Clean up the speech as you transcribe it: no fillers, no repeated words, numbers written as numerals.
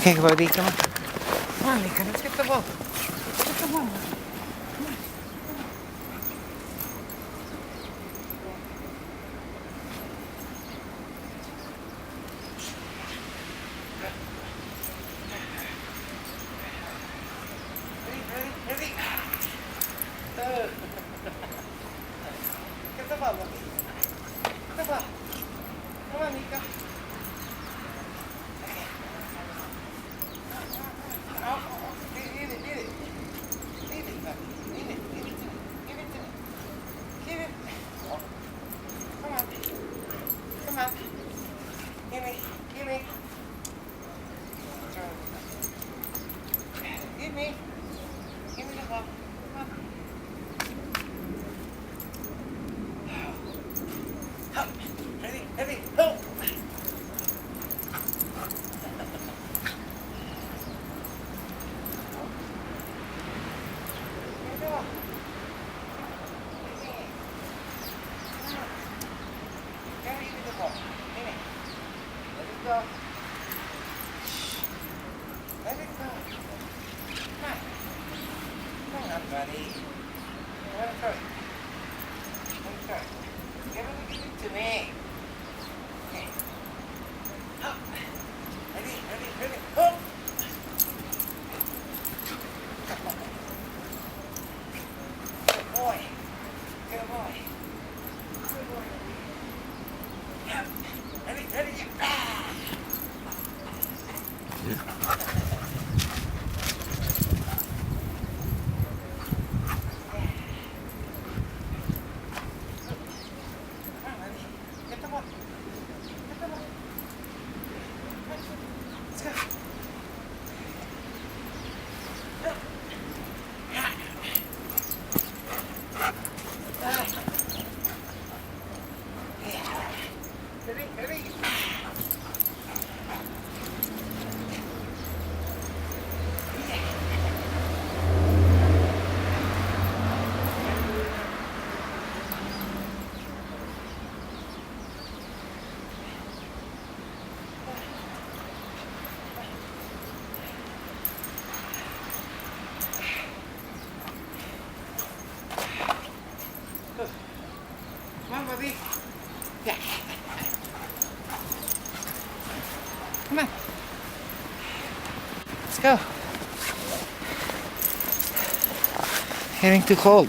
Okay, buddy, come on. Come on, Nika, let's get the ball. Get the ball. Ready? Get the ball, buddy. Get the ball. Come on, Nika. Eat it. Eat it, buddy. Eat it. Give it to me. Give it. Come on. Give me. Give me the ball. Come on. Hop. Ready. Go. Let it go. Come on, buddy. Let it go. Give it to me. Okay. Up. Ready. Up. Good boy. Up. Ready. Get the ball. Let's go. Ready. Come on, Bobby. Yeah. Come on. Let's go. Getting too cold.